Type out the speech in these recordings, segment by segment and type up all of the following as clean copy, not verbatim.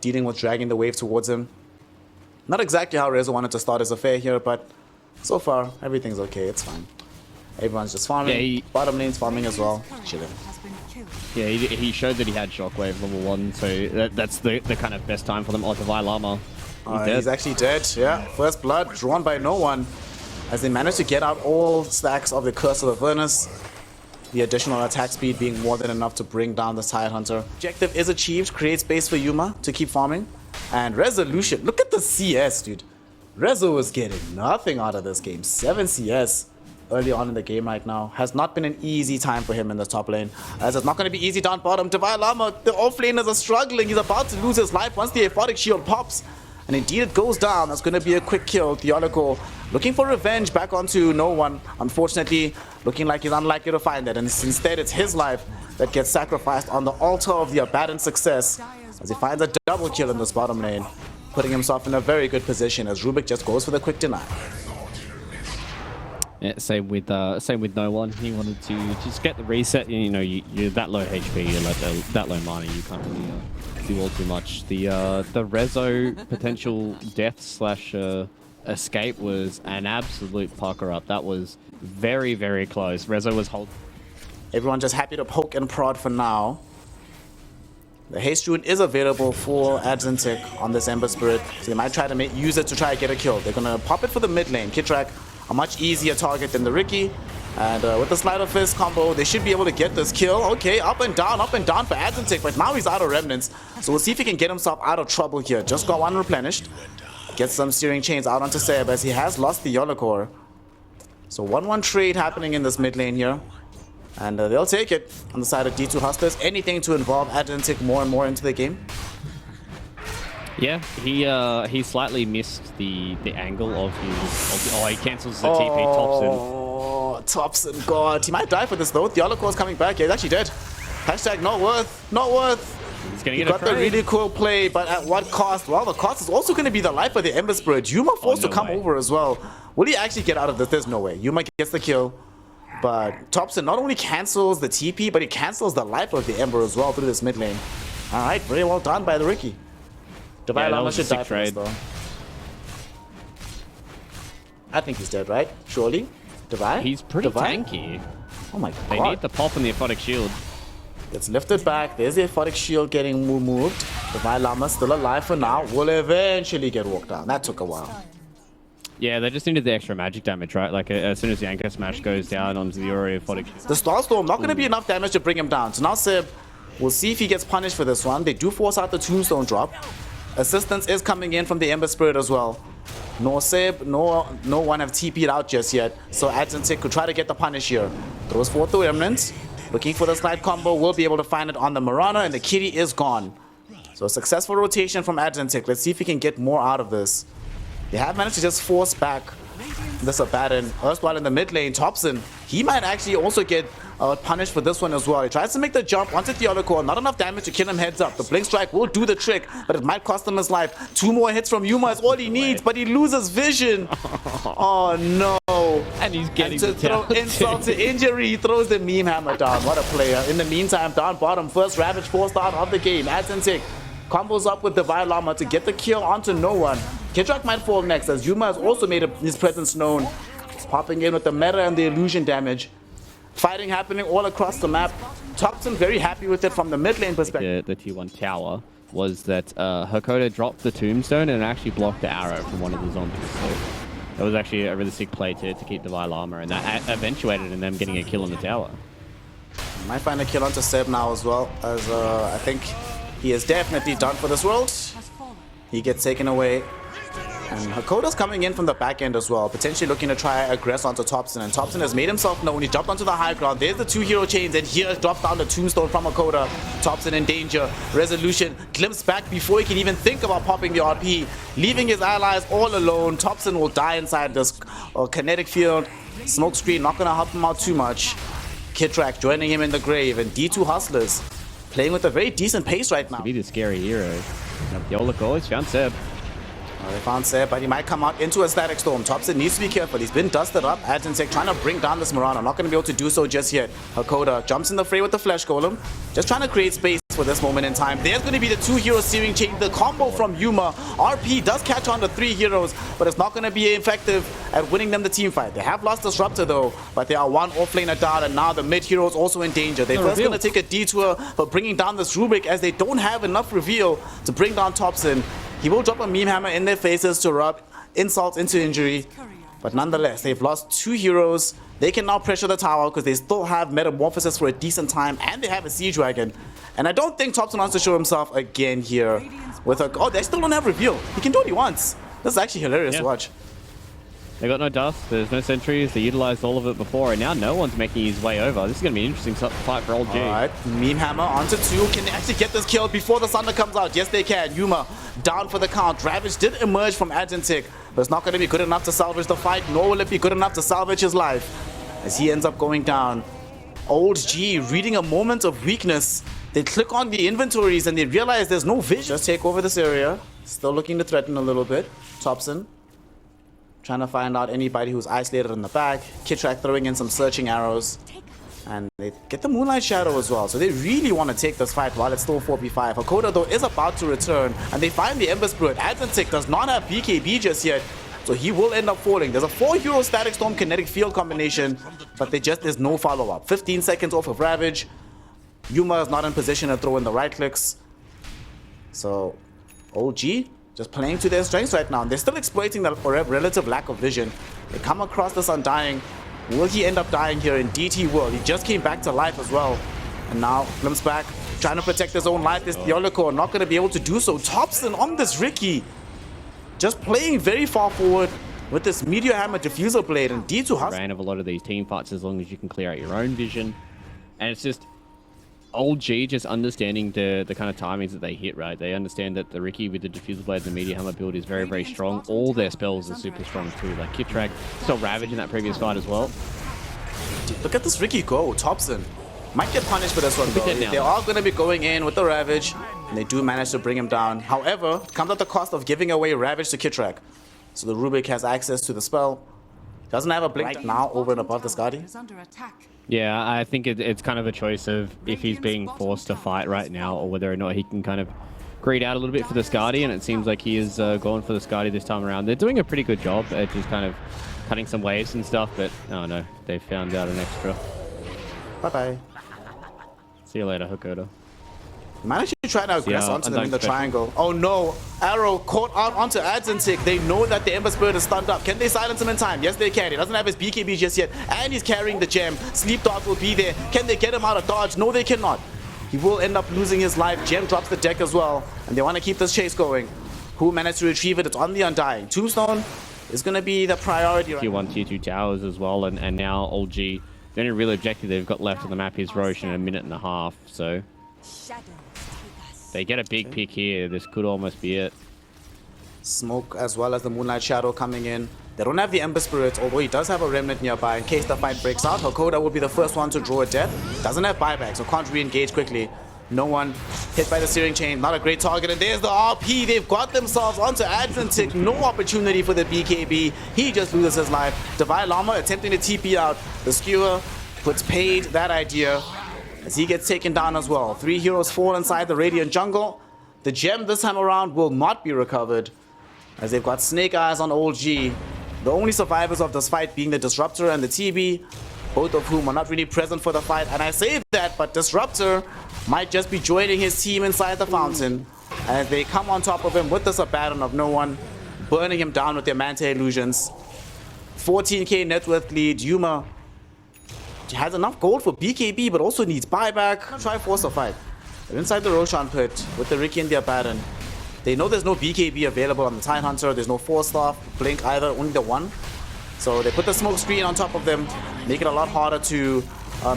dealing with dragging the wave towards him. Not exactly how Rezo wanted to start his affair here, but so far, everything's okay. It's fine. Everyone's just farming. Yeah, Bottom lane's farming as well. Chilling. Yeah, he showed that he had Shockwave level 1, so that's the kind of best time for them. Oh, Divine Llama. He's actually dead. Yeah, first blood drawn by no one, as they managed to get out all stacks of the Curse of the Furnace. The additional attack speed being more than enough to bring down the Tide Hunter. Objective is achieved. Create space for Yuma to keep farming. And Resolution. Look at the CS, dude. Rezo is getting nothing out of this game. 7 CS early on in the game right now. Has not been an easy time for him in the top lane. As it's not going to be easy down bottom. Divine Llama, the offlaners are struggling. He's about to lose his life once the Aphotic Shield pops. And indeed it goes down. That's going to be a quick kill. Theological looking for revenge back onto no one. Unfortunately, looking like he's unlikely to find that. And instead it's his life that gets sacrificed on the altar of the Abaddon success. As he finds a double kill in this bottom lane. Putting himself in a very good position as Rubik just goes for the quick deny. Yeah, same with no one. He wanted to just get the reset. You know, you're that low HP, you're like that low mana, you can't really do all too much. The Rezo potential death slash escape was an absolute pucker up. That was very, very close. Rezo was holding. Everyone just happy to poke and prod for now. The Haste Rune is available for Adzentic on this Ember Spirit, so they might try to use it to try to get a kill. They're gonna pop it for the mid lane. Kitrak, a much easier target than the Riki, and with the Sleight of Fist combo, they should be able to get this kill. Okay, up and down for Adzentic, but now he's out of remnants, so we'll see if he can get himself out of trouble here. Just got one replenished. Get some Searing Chains out onto Seb as he has lost the Yolokor. So 1-1 trade happening in this mid lane here. And they'll take it on the side of D2 Hustlers. Anything to involve Adzentic more and more into the game. Yeah, he slightly missed the angle of his. Oh, he cancels the TP. Oh, Topson, God. He might die for this though. The Yolokor's coming back. Yeah, he's actually dead. Hashtag not worth. Not worth. He's gonna He get got the really cool play, but at what cost? Well, the cost is also going to be the life of the Ember Spirit. Yuma forced to come over as well. Will he actually get out of this? There's no way. Yuma gets the kill. But Topson not only cancels the TP, but he cancels the life of the Ember as well through this mid lane. Alright, very well done by the Riki. Divine Llama should die for this though. I think he's dead, right? Surely? Divine? He's pretty tanky. Oh my god. They need the pop and the Aphotic Shield. Gets lifted back. There's the Aphotic Shield getting moved. Divine Llama still alive for now. Will eventually get walked down. That took a while. Yeah, they just needed the extra magic damage, right? Like, as soon as the Anchor Smash goes down onto the Ori Aphotic. The Starstorm not going to be enough damage to bring him down. So now Seb, we'll see if he gets punished for this one. They do force out the Tombstone drop. Assistance is coming in from the Ember Spirit as well. No Seb, no one have TP'd out just yet. So Adzentic could try to get the punish here. Throws forth the Remnants. Looking for the slide combo. Will be able to find it on the Mirana, and the Kitty is gone. So a successful rotation from Adzentic. Let's see if he can get more out of this. They have managed to just force back this Abaddon. Erstwhile in the mid lane, Topson, he might actually also get punished for this one as well. He tries to make the jump onto Theological. Not enough damage to kill him heads up. The Blink Strike will do the trick, but it might cost him his life. 2 more hits from Yuma is all he needs, but he loses vision. Oh no. And he's getting to throw insult to injury, he throws the meme hammer down. What a player. In the meantime, down bottom, first Ravage forced out of the game. Adzentic combos up with Divine Llama to get the kill onto no one. Kitrak might fall next, as Yuma has also made his presence known. Popping in with the meta and the illusion damage. Fighting happening all across the map. Topson very happy with it from the mid lane perspective. The T1 tower was that Hakoda dropped the Tombstone and actually blocked the arrow from one of the zombies. So that was actually a really sick play to keep Divine Llama, and that eventuated in them getting a kill on the tower. Might find a kill onto Seb now as well, as I think he is definitely done for this world. He gets taken away. And Hakoda's coming in from the back end as well, potentially looking to try aggress onto Topson. And Topson has made himself known. He jumped onto the high ground. There's the 2 hero chains, and here drops down the Tombstone from Hakoda. Topson in danger. Resolution glimpsed back before he can even think about popping the RP, leaving his allies all alone. Topson will die inside this kinetic field. Smoke screen not going to help him out too much. Kitrak joining him in the grave, and D2 Hustlers playing with a very decent pace right now. To be the scary hero. Yolok always found Seb. They found Seb, but he might come out into a static storm. Thompson needs to be careful. He's been dusted up. Adjensec trying to bring down this Marauder. Not going to be able to do so just yet. Hakoda jumps in the fray with the Flesh Golem. Just trying to create space for this moment in time. There's going to be the 2 hero steering chain. The combo from Yuma. RP does catch on the 3 heroes, but it's not going to be effective at winning them the team fight. They have lost Disruptor though, but they are 1 offlaner down, and now the mid hero is also in danger. They're first going to take a detour for bringing down this Rubik, as they don't have enough reveal to bring down Thompson. He will drop a meme hammer in their faces to rub insults into injury. But nonetheless, they've lost 2 heroes. They can now pressure the tower because they still have Metamorphosis for a decent time, and they have a Siege Dragon. And I don't think Thompson wants to show himself again here with a... Oh, they still don't have reveal. He can do what he wants. This is actually hilarious to watch. They got no dust, there's no sentries, they utilized all of it before, and now no one's making his way over. This is going to be an interesting fight for old G. Alright, meme hammer onto 2. Can they actually get this kill before the Thunder comes out? Yes, they can. Yuma down for the count. Ravage did emerge from Adjensec, but it's not going to be good enough to salvage the fight, nor will it be good enough to salvage his life, as he ends up going down. Old G reading a moment of weakness. They click on the inventories and they realize there's no vision. Just take over this area. Still looking to threaten a little bit. Thompson trying to find out anybody who's isolated in the back. Kitrak throwing in some searching arrows. And they get the Moonlight Shadow as well. So they really want to take this fight while it's still 4v5. Hakoda though is about to return. And they find the Ember Spirit. Adjensec does not have BKB just yet, so he will end up falling. There's a 4 hero Static Storm Kinetic Field combination, but there's no follow-up. 15 seconds off of Ravage. Yuma is not in position to throw in the right clicks. So OG just playing to their strengths right now. And they're still exploiting the relative lack of vision. They come across this Undying. Will he end up dying here? Indeed he will. He just came back to life as well. And now Glimpse back, trying to protect his own life. This Theolico not going to be able to do so. Thompson on this Ricky, just playing very far forward with this Meteor Hammer Diffuser Blade. And D2 ran of a lot of these team fights as long as you can clear out your own vision. And it's just old G just understanding the kind of timings that they hit, right? They understand that the Ricky with the Diffuser Blade and the Meteor Hammer build is very, very strong. All their spells are super strong too. Like Kitrak, still Ravage in that previous fight as well. Look at this Ricky go. Thompson might get punished for this one though. They are going to be going in with the Ravage, and they do manage to bring him down. However, it comes at the cost of giving away Ravage to Kitrak. So the Rubik has access to the spell. Doesn't have a blink right now over and above the Skadi. Yeah, I think it's kind of a choice of if he's being forced to fight right now or whether or not he can kind of greed out a little bit for the Skadi, and it seems like he is going for the Skadi this time around. They're doing a pretty good job at just kind of cutting some waves and stuff, but oh no, they found out an extra. Bye-bye. See you later, Hakoda. Managed to try to aggress onto them in the triangle. Oh no, arrow caught out onto Adjensec. They know that the Ember Spirit is stunned up. Can they silence him in time? Yes, they can. He doesn't have his BKB just yet, and he's carrying the gem. Sleep Dart will be there. Can they get him out of dodge? No, they cannot. He will end up losing his life. Gem drops the deck as well, and they want to keep this chase going. Who managed to retrieve it? It's on the Undying. Tombstone is going to be the priority. Tier 1, Tier 2 towers as well, and now old G. The only real objective they've got left on the map is Roche in a minute and a half, so they get a big pick here. This could almost be it. Smoke as well as the Moonlight Shadow coming in. They don't have the Ember Spirit, although he does have a Remnant nearby in case the fight breaks out. Hakoda will be the first one to draw a death. Doesn't have buyback, so can't re-engage quickly. No one hit by the steering chain. Not a great target. And there's the RP. They've got themselves onto Adjensec. No opportunity for the BKB. He just loses his life. Divine Llama attempting to TP out. The Skewer puts paid that idea as he gets taken down as well. 3 heroes fall inside the Radiant Jungle. The gem this time around will not be recovered, as they've got Snake Eyes on old G. The only survivors of this fight being the Disruptor and the TB, both of whom are not really present for the fight. And I say that, but Disruptor might just be joining his team inside the fountain as they come on top of him with this Abaddon of no one, burning him down with their Manta Illusions. 14k net worth lead. Yuma has enough gold for BKB, but also needs buyback. Try force a fight. They're inside the Roshan pit with the Ricky and the Abaddon. They know there's no BKB available on the Tidehunter. There's no 4-star blink either, only the 1. So they put the smoke screen on top of them, make it a lot harder to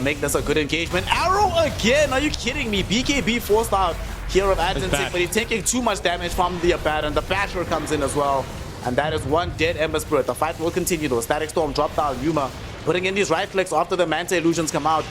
make this a good engagement. Arrow again! Are you kidding me? BKB forced out here of Adjensec, but he's taking too much damage from the Abaddon. The Basher comes in as well, and that is one dead Ember Spirit. The fight will continue though. Static Storm dropped down. Yuma putting in these right clicks after the Manta Illusions come out.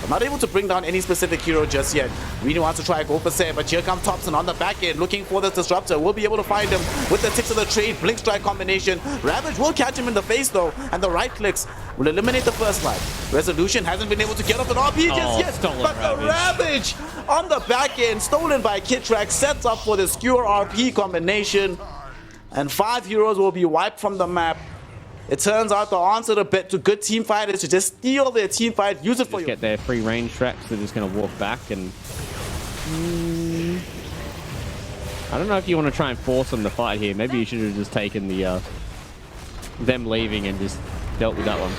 Not able to bring down any specific hero just yet. Really wants to try go for Seb, but here comes Thompson on the back end, looking for the disruptor. Will be able to find him with the tips of the trade. Blink strike combination. Ravage will catch him in the face though, and the right clicks will eliminate the first life. Resolution hasn't been able to get off an RP just yet, but the Ravage on the back end, stolen by Kidtrack, sets up for the skewer RP combination, and 5 heroes will be wiped from the map. It turns out the answer to good team fight is to just steal their team fight, use it for you. Get their free range tracks, they're just going to walk back and... I don't know if you want to try and force them to fight here. Maybe you should have just taken the them leaving and just dealt with that one.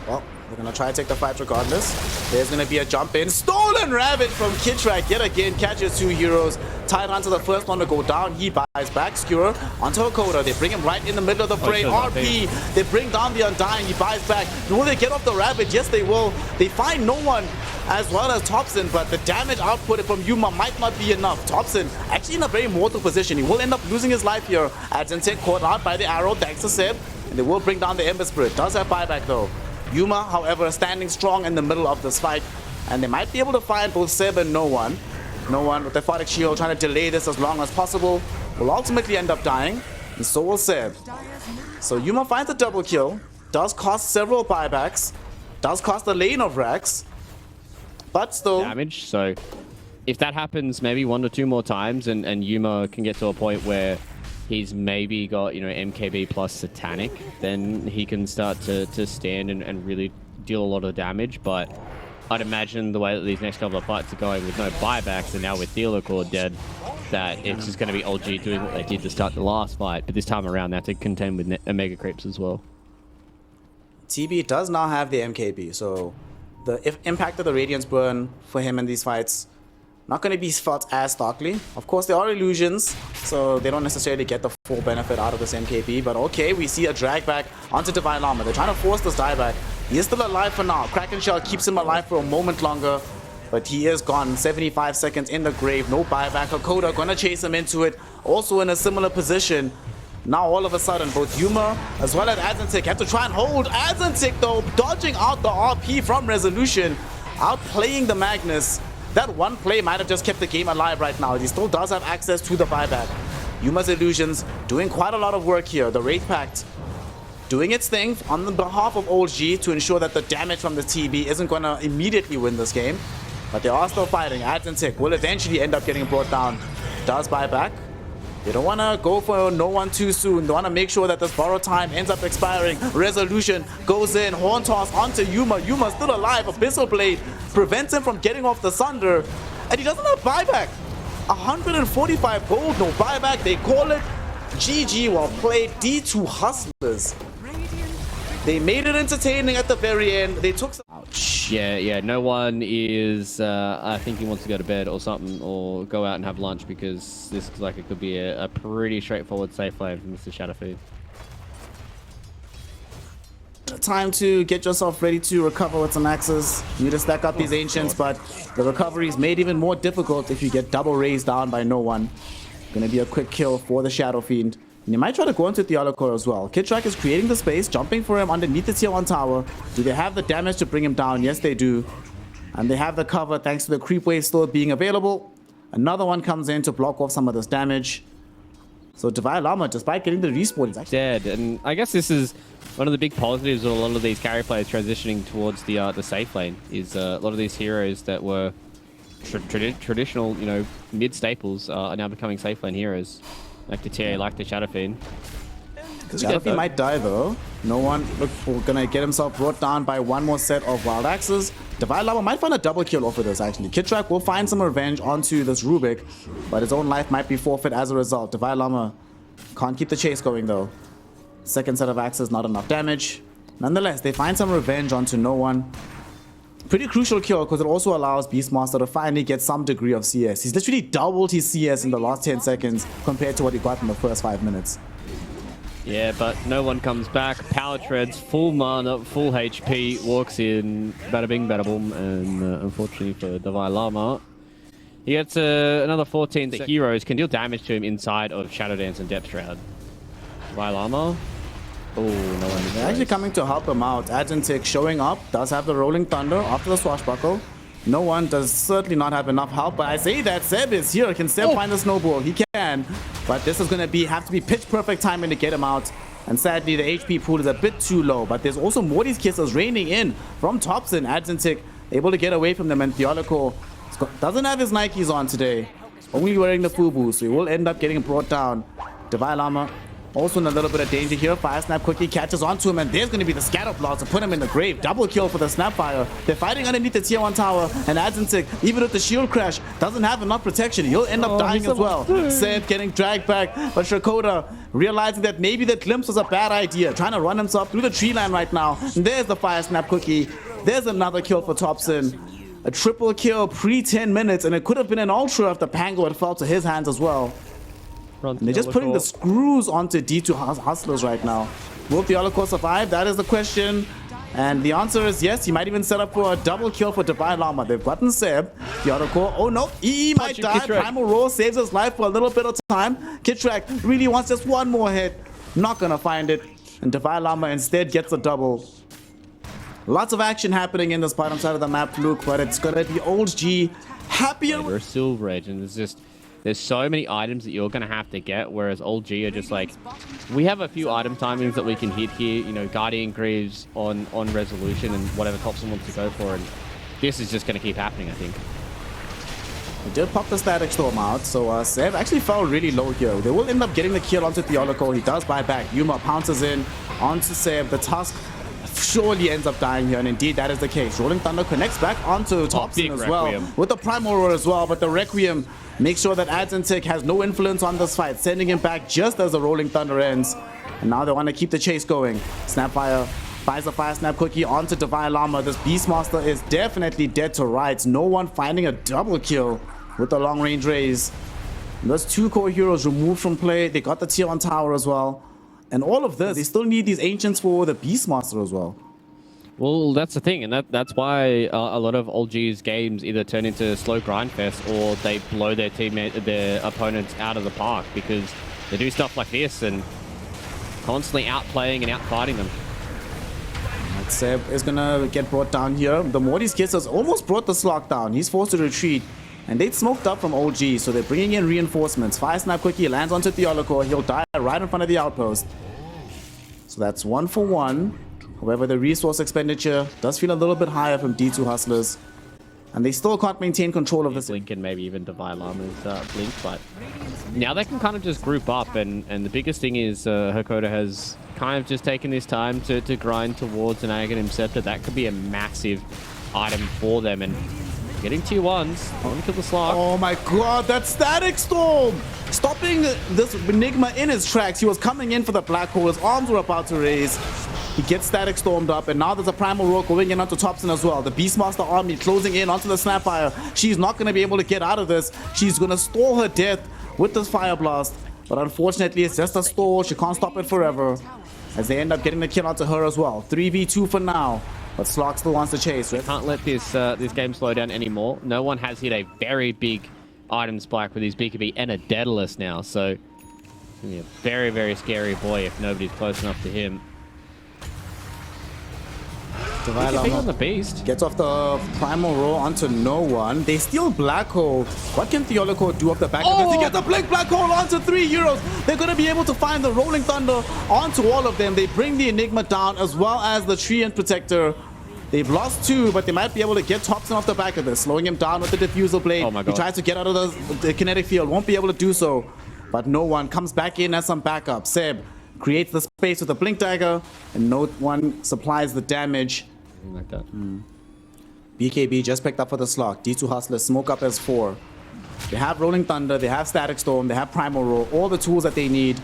Well, we're going to try to take the fight regardless. There's going to be a jump in. Stolen Ravage from Kidtrack yet again. Catches 2 heroes. Tidehunter the first one to go down. He buys back. Skewer onto Hakoda. They bring him right in the middle of the fray. RP. They bring down the Undying. He buys back. Will they get off the Ravage? Yes, they will. They find no one as well as Thompson, but the damage output from Yuma might not be enough. Thompson actually in a very mortal position. He will end up losing his life here. Adzentek caught out by the arrow thanks to Seb. And they will bring down the Ember Spirit. Does have buyback though. Yuma, however, standing strong in the middle of this fight, and they might be able to find both Seb and No One. No One with the Photic Shield trying to delay this as long as possible will ultimately end up dying, and so will Seb. So Yuma finds a double kill, does cost several buybacks, does cost a lane of racks, but still damage. So if that happens maybe 1 to 2 more times, and Yuma can get to a point where he's maybe got, you know, MKB plus Satanic, then he can start to stand and really deal a lot of damage. But I'd imagine the way that these next couple of fights are going with no buybacks and now with Dealer Core dead, that it's just going to be OG doing what they did to start the last fight. But this time around, they have to contend with Omega Creeps as well. TB does now have the MKB, so the impact of the Radiance Burn for him in these fights not going to be felt as starkly. Of course, there are illusions, so they don't necessarily get the full benefit out of this MKB. But okay, we see a drag back onto Divine Llama. They're trying to force this dieback. He is still alive for now. Kraken Shell keeps him alive for a moment longer, but he is gone. 75 seconds in the grave. No buyback. Hakoda gonna chase him into it. Also in a similar position. Now all of a sudden, both Yuma as well as Adzentek have to try and hold. Adzentek though, dodging out the RP from Resolution, outplaying the Magnus. That one play might have just kept the game alive right now. He still does have access to the buyback. Yuma's Illusions doing quite a lot of work here. The Wraith Pact doing its thing on the behalf of OG to ensure that the damage from the TB isn't going to immediately win this game. But they are still fighting. Adzentek will eventually end up getting brought down. Does buyback. They don't want to go for No One too soon. They want to make sure that this borrow time ends up expiring. Resolution goes in. Horn toss onto Yuma. Yuma's still alive. Abyssal Blade prevents him from getting off the Sunder. And he doesn't have buyback. 145 gold, no buyback. They call it GG. Well played. D2 Hustlers. They made it entertaining at the very end. They took some... Ouch. Yeah. No One is, I think he wants to go to bed or something, or go out and have lunch, because this looks like it could be a pretty straightforward safe lane from Mr. Shadowfeed. Time to get yourself ready to recover with some axes. You need to stack up these Ancients, but the recovery is made even more difficult if you get double raised down by No One. Gonna be a quick kill for the Shadow Fiend. And you might try to go into the Core as well. Kidtrack is creating the space, jumping for him underneath the tier 1 tower. Do they have the damage to bring him down? Yes, they do. And they have the cover thanks to the creep wave still being available. Another one comes in to block off some of this damage. So Divine Llama, despite getting the respawn, is actually dead. And I guess this is one of the big positives of a lot of these carry players transitioning towards the safe lane, is a lot of these heroes that were traditional, you know, mid staples are now becoming safe lane heroes. Like the TA, like the Shadow Fiend. Shadow Fiend might die though. No One gonna get himself brought down by one more set of Wild Axes. Divine Llama might find a double kill off of this actually. Kidtrack will find some revenge onto this Rubik, but his own life might be forfeit as a result. Divine Llama can't keep the chase going though. Second set of axes, not enough damage. Nonetheless, they find some revenge onto No One. Pretty crucial kill because it also allows Beastmaster to finally get some degree of CS. He's literally doubled his CS in the last 10 seconds compared to what he got in the first 5 minutes. Yeah, but No One comes back. Power treads, full mana, full HP, walks in, bada bing, bada boom, and unfortunately for Divine Llama, he gets another 14 that heroes can deal damage to him inside of Shadow Dance and Depth Shroud. Divine Llama Oh, no one. They're actually coming to help him out. Adgentic showing up, does have the Rolling Thunder after the swashbuckle. No one does certainly not have enough help, but I say that Seb is here. Can Seb find the snowball? He can, but this is going to have to be pitch perfect timing to get him out. And sadly, the HP pool is a bit too low, but there's also Morty's Kisses raining in from Topson. Adgentic able to get away from them, and Theolico doesn't have his Nikes on today. Only wearing the FUBU, so he will end up getting brought down. Divine Llama also in a little bit of danger here. Fire Snap quickly catches onto him, and there's going to be the scatter blast to put him in the grave. Double kill for the Snapfire. They're fighting underneath the tier 1 tower, and Adzentic, even with the shield crash, doesn't have enough protection. He'll end up dying as well. Seb getting dragged back, but Shrakota realizing that maybe the glimpse was a bad idea, trying to run himself through the tree line right now. And there's the Fire Snap cookie. There's another kill for Topson. A triple kill pre-10 minutes, and it could have been an ultra if the Pango had fell to his hands as well. And they're just putting the screws onto D2 Hustlers right now. Will Theolico survive? That is the question. And the answer is yes. He might even set up for a double kill for Divine Llama. They've gotten Seb. Theolico, oh no, EE might die. Primal Roar saves his life for a little bit of time. Kitrak really wants just one more hit. Not gonna find it. And Divine Llama instead gets a double. Lots of action happening in this bottom side of the map, Luke, but it's gonna be Old G happier. We're still Reg, and there's so many items that you're gonna have to get, whereas Old G are just like, we have a few item timings that we can hit here, you know, Guardian Greaves on Resolution and whatever Topson wants to go for, and this is just gonna keep happening, I think. He did pop the Static Storm out, so Seb actually fell really low here. They will end up getting the kill onto Theolico. He does buy back. Yuma pounces in onto Seb. The Tusk surely ends up dying here, and indeed that is the case. Rolling Thunder connects back onto Topson as well, with the Primal Roar as well, but the Requiem makes sure that Adzentic has no influence on this fight, sending him back just as the Rolling Thunder ends. And now they want to keep the chase going. Snapfire finds the Fire Snap cookie onto Divine Llama. This Beastmaster is definitely dead to rights. No one finding a double kill with the long range raise. And those two core heroes removed from play. They got the tier 1 tower as well. And all of this, they still need these Ancients for the Beastmaster as well. Well, that's the thing, and that's why a lot of Old G's games either turn into slow grind fest or they blow their opponents out of the park, because they do stuff like this and constantly outplaying and outfighting them. Seb is gonna get brought down here. The Morty's Kisses almost brought the Slok down. He's forced to retreat. And they'd smoked up from OG, so they're bringing in reinforcements. Fire Snap quickly lands onto Theolico. He'll die right in front of the outpost. So that's 1 for 1. However, the resource expenditure does feel a little bit higher from D2 Hustlers. And they still can't maintain control of this. Blink and maybe even Divine Llama's Blink, but now they can kind of just group up. And the biggest thing is Hakoda has kind of just taken this time to grind towards an Aghanim Scepter. That could be a massive item for them. And getting tier 1s, on to the Slok. Oh my god, that Static Storm! Stopping this Enigma in his tracks. He was coming in for the Black Hole. His arms were about to raise. He gets Static Stormed up, and now there's a Primal Roar going in onto Topson as well. The Beastmaster army closing in onto the Snapfire. She's not going to be able to get out of this. She's going to stall her death with this Fire Blast. But unfortunately, it's just a stall. She can't stop it forever. As they end up getting the kill onto her as well. 3v2 for now. But Slok still wants to chase. Can't let this game slow down anymore. No one has hit a very big item spike with his BKB and a Daedalus now. So it's going to be a very, very scary boy if nobody's close enough to him. On the beast. Gets off the Primal Roar onto no one. They steal Black Hole. What can Theolico do off the back of this? He gets a Blink Black Hole onto 3 heroes. They're going to be able to find the Rolling Thunder onto all of them. They bring the Enigma down as well as the Treant Protector. They've lost 2, but they might be able to get Topson off the back of this, slowing him down with the Diffusal Blade. Oh my God. He tries to get out of the kinetic field. Won't be able to do so. But no one comes back in as some backup. Seb creates the space with a Blink Dagger, and no one supplies the damage. Like that. BKB just picked up for the Slok. D2 Hustlers smoke up as 4. They have Rolling Thunder, they have Static Storm, they have Primal Roar, all the tools that they need.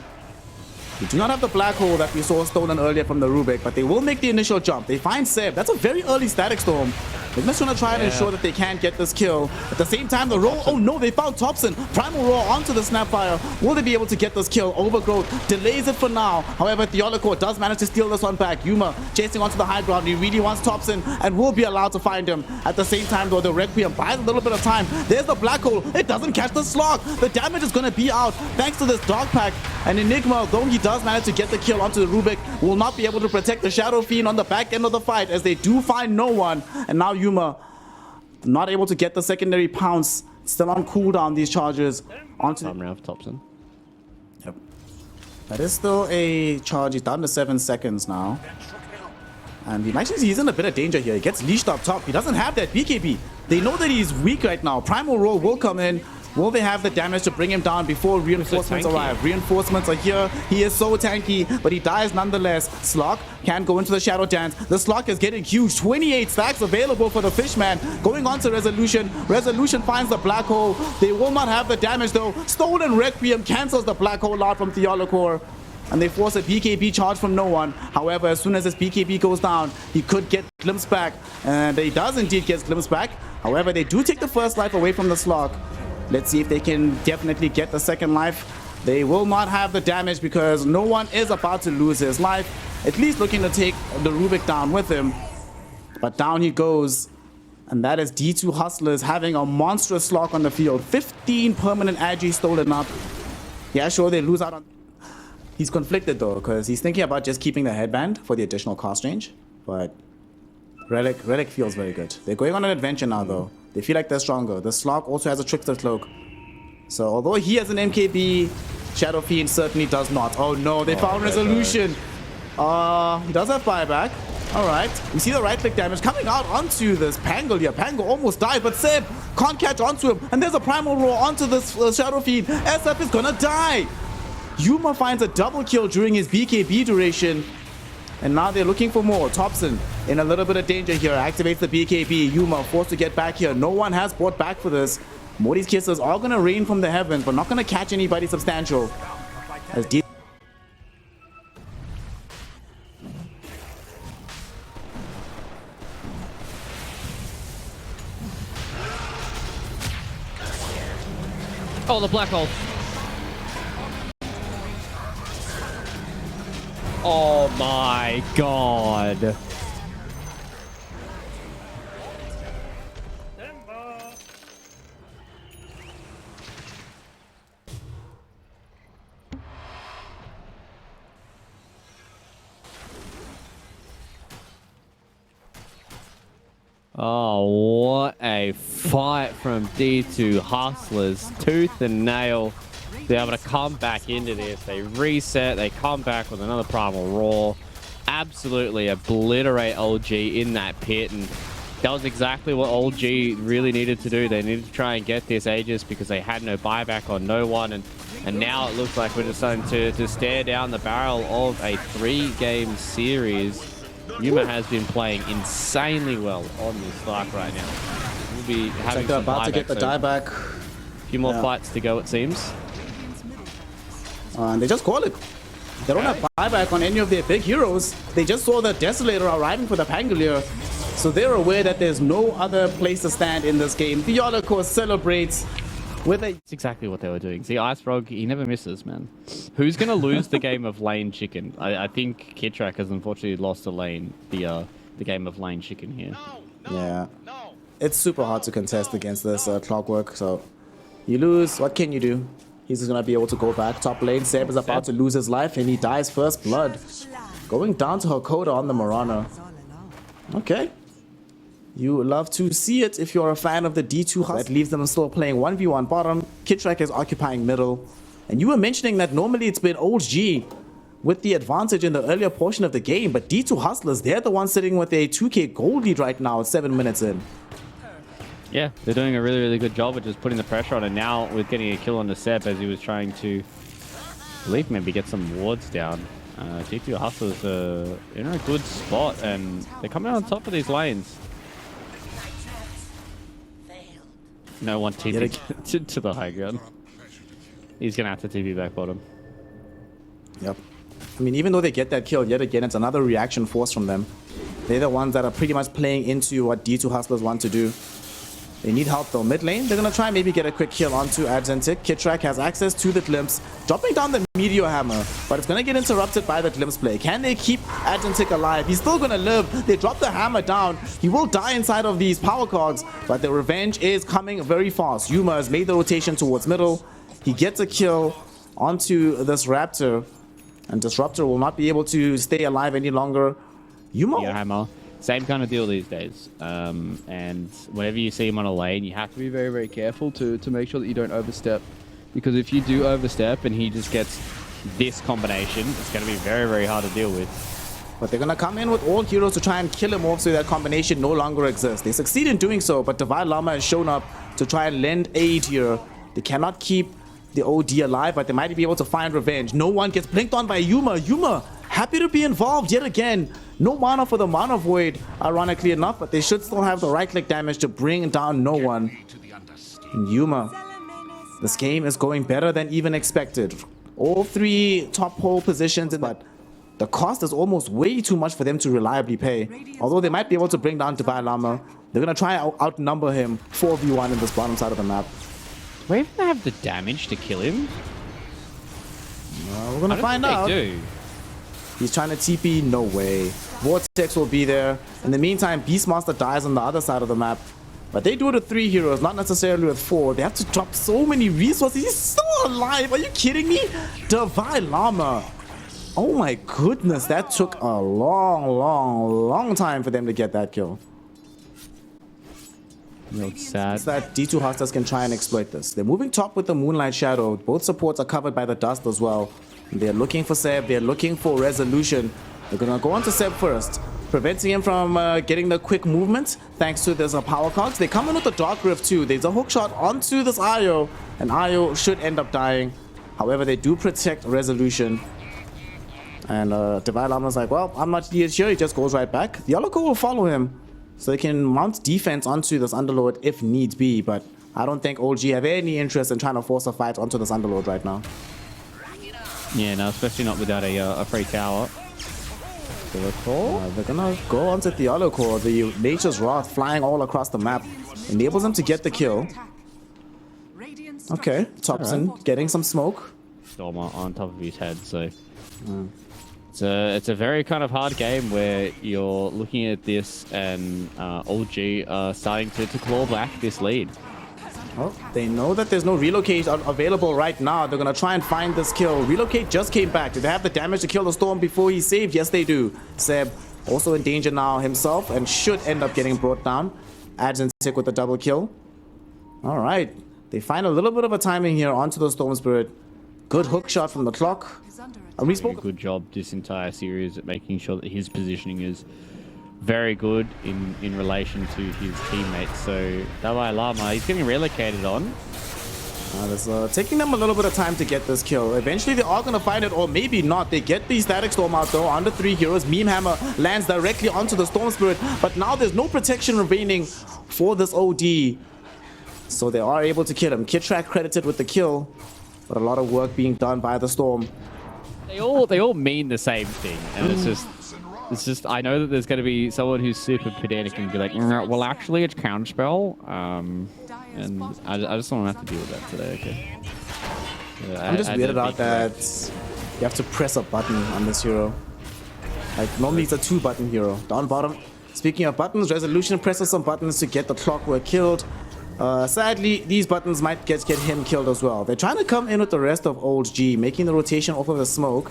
They do not have the Black Hole that we saw stolen earlier from the Rubik, but they will make the initial jump. They find Seb. That's a very early Static Storm. They're just gonna try to ensure that they can't get this kill. At the same time, the roll. Oh no, they found Thompson. Primal Roar onto the Snapfire. Will they be able to get this kill? Overgrowth delays it for now. However, Theolocore does manage to steal this one back. Yuma chasing onto the high ground. He really wants Thompson and will be allowed to find him. At the same time, though, the Requiem buys a little bit of time. There's the black hole. It doesn't catch the slog. The damage is gonna be out thanks to this dog pack. And Enigma, though he does manage to get the kill onto the Rubik, will not be able to protect the Shadow Fiend on the back end of the fight as they do find no one. And now Yuma not able to get the secondary pounce. Still on cooldown, these charges onto Round for Thompson. Yep. That is still a charge. He's down to 7 seconds now. And he's in a bit of danger here. He gets leashed up top. He doesn't have that BKB. They know that he's weak right now. Primal Roar will come in. Will they have the damage to bring him down before reinforcements arrive? Reinforcements are here. He is so tanky, but he dies nonetheless. Slok can go into the Shadow Dance. The Slok is getting huge. 28 stacks available for the Fishman. Going on to Resolution. Resolution finds the black hole. They will not have the damage though. Stolen Requiem cancels the black hole out from Theolocore. And they force a BKB charge from no one. However, as soon as his BKB goes down, he could get Glimpse back. And he does indeed get Glimpse back. However, they do take the first life away from the Slok. Let's see if they can definitely get the second life. They will not have the damage because no one is about to lose his life. At least looking to take the Rubik down with him. But down he goes. And that is D2 Hustlers having a monstrous Slok on the field. 15 permanent Agi stolen up. Yeah, sure, they lose out on... He's conflicted though, because he's thinking about just keeping the headband for the additional cost range. But Relic feels very good. They're going on an adventure now though. They feel like they're stronger. The Slok also has a Trickster Cloak. So although he has an MKB, Shadow Fiend certainly does not. Oh no, they found Resolution. He does have buyback. Alright. We see the right click damage coming out onto this Pangle here. Pangle almost died, but Seb can't catch onto him. And there's a Primal Roar onto this Shadow Fiend. SF is gonna die. Yuma finds a double kill during his BKB duration. And now they're looking for more. Thompson in a little bit of danger here. Activates the BKB. Yuma forced to get back here. No one has bought back for this. Modi's kisses are going to rain from the heavens, but not going to catch anybody substantial. As D Oh, the black hole. Oh my god. Oh, what a fight from D2 Hustlers. Tooth and nail. They're able to come back into this. They reset. They come back with another Primal Roar. Absolutely obliterate OG in that pit. And that was exactly what OG really needed to do. They needed to try and get this Aegis because they had no buyback on no one. And now it looks like we're just starting to stare down the barrel of a 3-game series. Yuma has been playing insanely well on this Stark right now. We'll be having some about to get the dieback. A few more fights to go, it seems. And they just call it. They don't have buyback on any of their big heroes. They just saw the Desolator arriving for the Pangolier. So they're aware that there's no other place to stand in this game. Theolocore celebrates with a... That's exactly what they were doing. See, Ice Frog, he never misses, man. Who's going to lose the game of lane chicken? I think Kitrak has unfortunately lost the game of lane chicken here. Yeah. It's super hard to contest against this Clockwork, so you lose. What can you do? He's just going to be able to go back. Top lane, Seb is about to lose his life, and he dies first blood. Going down to Hakoda on the Marana. Okay. You love to see it if you're a fan of the D2 Hustle. That leaves them still playing 1v1 bottom. Kitrak is occupying middle. And you were mentioning that normally it's been OG with the advantage in the earlier portion of the game, but D2 Hustlers, they're the ones sitting with a 2k gold lead right now at 7 minutes in. Yeah, they're doing a really, really good job of just putting the pressure on, and now with getting a kill on the Seb as he was trying to, I believe, maybe get some wards down. D2 Hustlers are in a good spot, and they're coming out on top of these lanes. No one TP to the high ground. He's going to have to TP back bottom. Yep. I mean, even though they get that kill, yet again, it's another reaction force from them. They're the ones that are pretty much playing into what D2 Hustlers want to do. They need help though. Mid lane, they're going to try and maybe get a quick kill onto Adzentic. Kitrak has access to the glimpse, dropping down the Meteor Hammer, but it's going to get interrupted by the glimpse play. Can they keep Adzentic alive? He's still going to live. They drop the hammer down. He will die inside of these power cogs, but the revenge is coming very fast. Yuma has made the rotation towards middle. He gets a kill onto this Raptor, and Disruptor will not be able to stay alive any longer. Yuma. Yeah, hammer. Same kind of deal these days. And whenever you see him on a lane, you have to be very, very careful to make sure that you don't overstep. Because if you do overstep and he just gets this combination, it's going to be very, very hard to deal with. But they're going to come in with all heroes to try and kill him off so that combination no longer exists. They succeed in doing so, but Divine Llama has shown up to try and lend aid here. They cannot keep the OD alive, but they might be able to find revenge. No one gets blinked on by Yuma. Yuma, happy to be involved yet again. No mana for the Mana Void, ironically enough, but they should still have the right-click damage to bring down no one. And Yuma, this game is going better than even expected. All three top pole positions, but the cost is almost way too much for them to reliably pay. Although they might be able to bring down Divine Llama, they're going to try and outnumber him 4v1 in this bottom side of the map. Do they even have the damage to kill him? We're going to find out. They do. He's trying to TP, no way. Vortex will be there. In the meantime, Beastmaster dies on the other side of the map. But they do it with 3 heroes, not necessarily with 4. They have to drop so many resources. He's still alive. Are you kidding me? Divine Llama. Oh my goodness, that took a long time for them to get that kill. It's sad. It's that D2 Hustlers can try and exploit this. They're moving top with the Moonlight Shadow. Both supports are covered by the dust as well. They're looking for Seb. They're looking for resolution. They're going to go on to Seb first, preventing him from getting the quick movement thanks to this power cogs. They come in with the Dark Rift too. There's a hook shot onto this Io, and Io should end up dying. However, they do protect resolution. And Divine Llama's like, well, I'm not here. He just goes right back. The Yellow will follow him, so they can mount defense onto this Underlord if needs be. But I don't think OG have any interest in trying to force a fight onto this Underlord right now. Yeah, no, especially not without a free tower. They're gonna go onto Theolocore. The Nature's Wrath flying all across the map enables them to get the kill. Okay, Thompson getting some smoke. Storm on top of his head, so it's a very kind of hard game where you're looking at this and OG are starting to claw back this lead. Well, they know that there's no relocate available right now. They're going to try and find this kill. Relocate just came back. Do they have the damage to kill the Storm before he's saved? Yes, they do. Seb also in danger now himself and should end up getting brought down. Adzentic with the double kill. All right. They find a little bit of a timing here onto the Storm Spirit. Good hook shot from the clock. A good job this entire series at making sure that his positioning is very good in relation to his teammates. So Dalai Lama, he's getting relocated on. It's taking them a little bit of time to get this kill. Eventually they are going to find it, or maybe not. They get the Static Storm out though, under 3 heroes. Meme Hammer lands directly onto the Storm Spirit, but now there's no protection remaining for this OD. So they are able to kill him. Kitrak credited with the kill, but a lot of work being done by the Storm. They all mean the same thing, and it's just, I know that there's going to be someone who's super pedantic and be like, well, actually, it's counterspell. And I just don't have to deal with that today, okay? Yeah, I'm just weirded out that you have to press a button on this hero. Like, normally it's a 2-button hero. Down bottom. Speaking of buttons, Resolution presses some buttons to get the Clockwork killed. Sadly, these buttons might get him killed as well. They're trying to come in with the rest of Old G, making the rotation off of the smoke.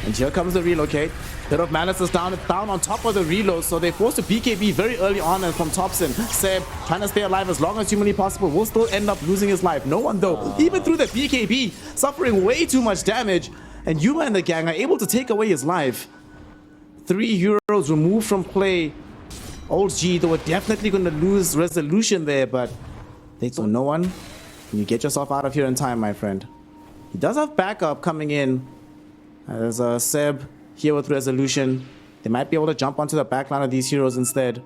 And here comes the relocate. Bit of Malice is down on top of the reload, so they forced a BKB very early on and from Thompson. Seb trying to stay alive as long as humanly possible, will still end up losing his life. No one though, even through the BKB, suffering way too much damage. And Yuma and the gang are able to take away his life. 3 heroes removed from play. Old G, they were definitely going to lose resolution there, but they saw no one. You get yourself out of here in time, my friend. He does have backup coming in. There's a Seb here with resolution. They might be able to jump onto the backline of these heroes instead.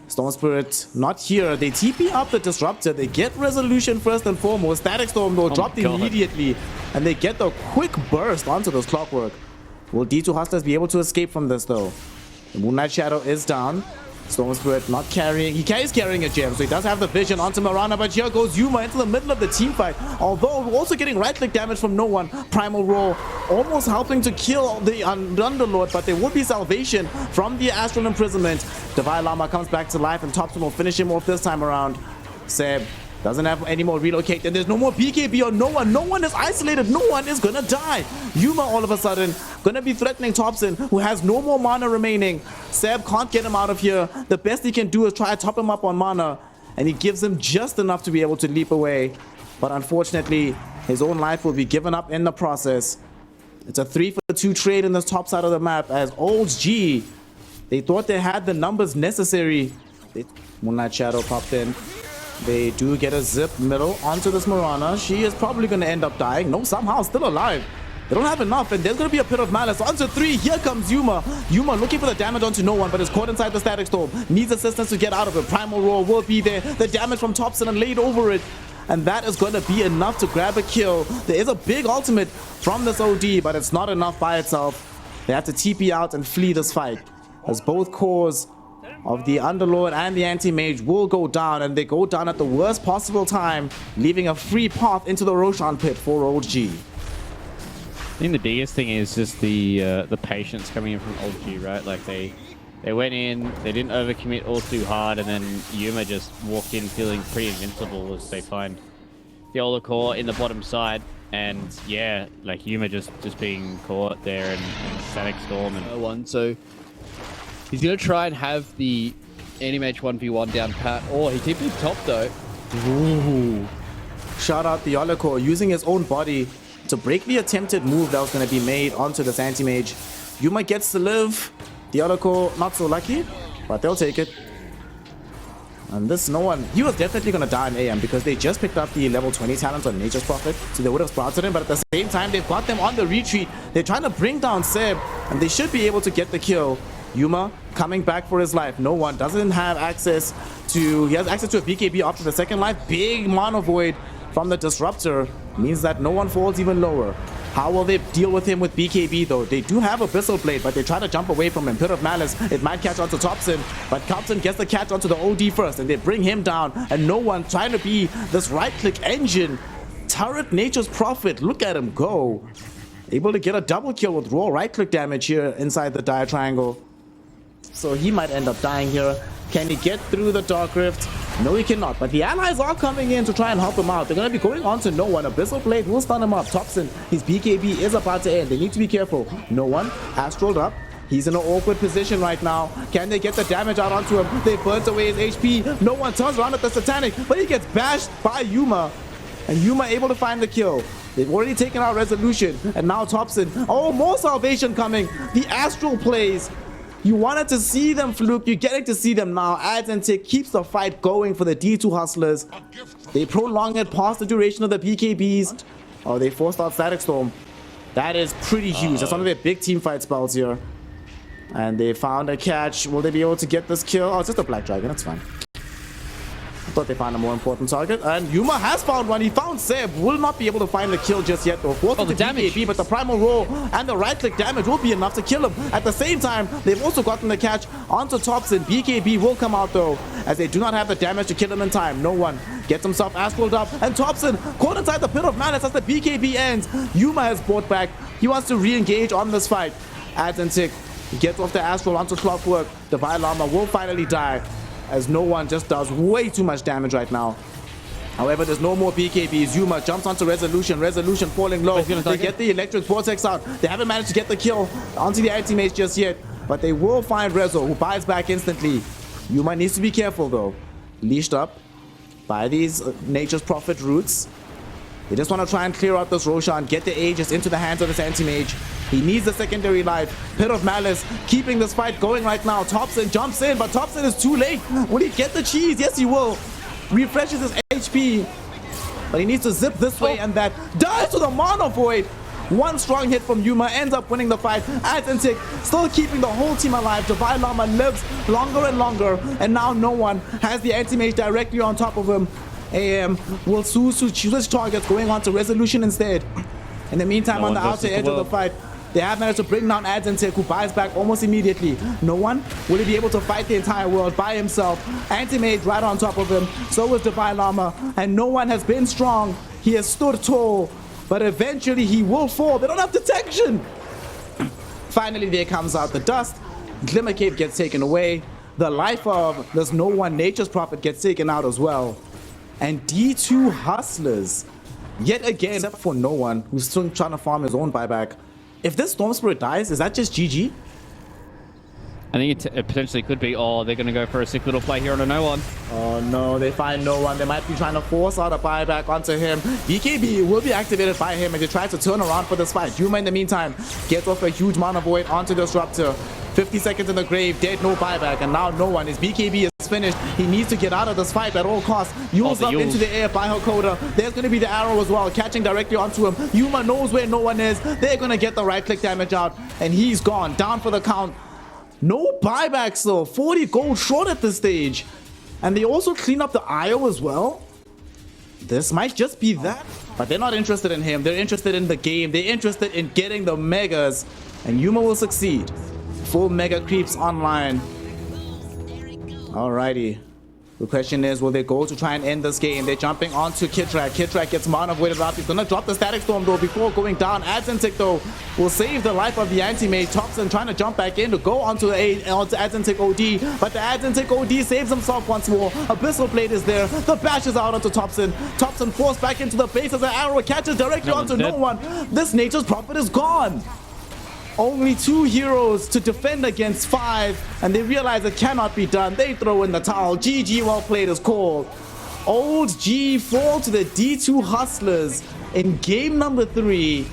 Storm Spirit not here. They TP up the Disruptor. They get resolution first and foremost. Static Storm though dropped immediately. And they get the quick burst onto this Clockwork. Will D2 Hustlers be able to escape from this though? The Moonlight Shadow is down. Storm Spirit not carrying. He is carrying a gem, so he does have the vision onto Mirana, but here goes Yuma into the middle of the team fight. Although we're also getting right-click damage from no one. Primal Roar almost helping to kill the Underlord, but there will be salvation from the Astral Imprisonment. Divine Llama comes back to life, and Topson will finish him off this time around. Seb doesn't have any more relocate, and there's no more BKB on no one. No one is isolated. No one is gonna die. Yuma all of a sudden gonna be threatening Topson, who has no more mana remaining. Seb can't get him out of here. The best he can do is try to top him up on mana, and he gives him just enough to be able to leap away. But unfortunately, his own life will be given up in the process. It's a 3-for-2 trade in this top side of the map, as Old G, they thought they had the numbers necessary. Moonlight Shadow popped in. They do get a zip middle onto this Mirana. She is probably going to end up dying. No, somehow still alive. They don't have enough, and there's going to be a Pit of Malice. Onto 3, here comes Yuma. Yuma looking for the damage onto no one, but is caught inside the Static Storm. Needs assistance to get out of it. Primal Roar will be there. The damage from Topson and laid over it. And that is going to be enough to grab a kill. There is a big ultimate from this OD, but it's not enough by itself. They have to TP out and flee this fight, as both cores of the Underlord and the Anti-Mage will go down, and they go down at the worst possible time, leaving a free path into the Roshan pit for Old G. I think the biggest thing is just the patience coming in from Old G, right? Like they went in, they didn't overcommit all too hard, and then Yuma just walked in feeling pretty invincible as they find the Ola core in the bottom side. And yeah, like Yuma just being caught there and Static Storm and one. So he's going to try and have the Anti-Mage 1v1 down pat. Oh, he TP'd top though. Ooh. Shout out the Yoloko using his own body to break the attempted move that was going to be made onto this Anti-Mage. Yuma gets to live. The Yoloko not so lucky, but they'll take it. And this no one, he was definitely going to die in AM because they just picked up the level 20 talents on Nature's Prophet, so they would have sprouted him, but at the same time they've got them on the retreat. They're trying to bring down Seb, and they should be able to get the kill. Yuma coming back for his life. No one doesn't have access to, he has access to a BKB after the second life. Big Mono Void from the Disruptor means that no one falls even lower. How will they deal with him with BKB though? They do have Abyssal Blade, but they try to jump away from him. Pit of Malice, it might catch onto Topson, but Topson gets the catch onto the OD first, and they bring him down, and no one trying to be this right-click engine. Turret Nature's Prophet, look at him go. Able to get a double kill with raw right-click damage here inside the Dire Triangle. So he might end up dying here. Can he get through the Dark Rift? No, he cannot. But the allies are coming in to try and help him out. They're going to be going on to no one. Abyssal Blade will stun him up. Topson, his BKB is about to end. They need to be careful. No one. Astraled up. He's in an awkward position right now. Can they get the damage out onto him? They burnt away his HP. No one turns around at the Satanic, but he gets bashed by Yuma. And Yuma able to find the kill. They've already taken out Resolution. And now Topson. Oh, more salvation coming. The Astral plays. You wanted to see them, Fluke. You're getting to see them now. Adds and Tick keeps the fight going for the D2 Hustlers. They prolong it past the duration of the BKBs. Oh, they forced out Static Storm. That is pretty huge. That's one of their big team fight spells here. And they found a catch. Will they be able to get this kill? Oh, it's just a Black Dragon. That's fine. I thought they found a more important target. And Yuma has found one. He found Seb. Will not be able to find the kill just yet, though. Forced the damage, but the Primal Roar and the right-click damage will be enough to kill him. At the same time, they've also gotten the catch onto Topson. BKB will come out, though, as they do not have the damage to kill him in time. No one gets himself astraled up. And Topson caught inside the Pit of Malice as the BKB ends. Yuma has brought back. He wants to re-engage on this fight. Adds and Tick gets off the Astral onto Clockwork. Divine Llama will finally die, as no one just does way too much damage right now. However, there's no more BKBs. Yuma jumps onto Resolution. Resolution falling low. They get the Electric Vortex out. They haven't managed to get the kill onto the Anti-Mage just yet, but they will find Rezo, who buys back instantly. Yuma needs to be careful, though. Leashed up by these Nature's Prophet roots. They just want to try and clear out this Roshan, get the Aegis into the hands of this Anti-Mage. He needs the secondary life. Pit of Malice keeping this fight going right now. Topson jumps in, but Topson is too late. Will he get the cheese? Yes, he will. Refreshes his HP, but he needs to zip this way, and that dies to the Mono Void. One strong hit from Yuma ends up winning the fight. Tick still keeping the whole team alive. Divine Llama lives longer and longer, and now no one has the Anti-Mage directly on top of him. AM will switch targets, going on to Resolution instead. In the meantime, on the outer edge of the fight, They have managed to bring down Adzentic, who buys back almost immediately. No one will he be able to fight the entire world by himself. Anti-Mage right on top of him. So is Divine Llama. And no one has been strong. He has stood tall. But eventually he will fall. They don't have detection. Finally, there comes out the dust. Glimmer Cave gets taken away. The life of There's No One, Nature's Prophet, gets taken out as well. And D2 Hustlers, yet again, except for No One, who's still trying to farm his own buyback. If this Storm Spirit dies, is that just GG? I think it potentially could be. Oh, they're going to go for a sick little play here on a No One. Oh no, they find No One. They might be trying to force out a buyback onto him. BKB will be activated by him as he tries to turn around for this fight. Yuma in the meantime gets off a huge Mana Void onto Disruptor. 50 seconds in the grave, dead, no buyback, and now No One. His BKB is finished. He needs to get out of this fight at all costs. Yule's up into the air by Hakoda. There's going to be the arrow as well, catching directly onto him. Yuma knows where No One is. They're going to get the right click damage out, and he's gone. Down for the count. No buybacks though. 40 gold short at this stage. And they also clean up the IO as well. This might just be that. But they're not interested in him. They're interested in the game. They're interested in getting the megas. And Yuma will succeed. Full mega creeps online. Alrighty. The question is, will they go to try and end this game? They're jumping onto Kitrak. Kitrak gets Mana Voided up. He's gonna drop the Static Storm though before going down. Adzentic though will save the life of the Anti-Mage. Thompson trying to jump back in to go onto Adzentic OD, but the Adzentic OD saves himself once more. Abyssal Blade is there. The bash is out onto Thompson. Thompson forced back into the base as the arrow catches directly onto No One. This Nature's Prophet is gone. Only 2 heroes to defend against 5, and they realize it cannot be done. They throw in the towel. GG, well played is called. Old G fall to the D2 Hustlers in game number 3.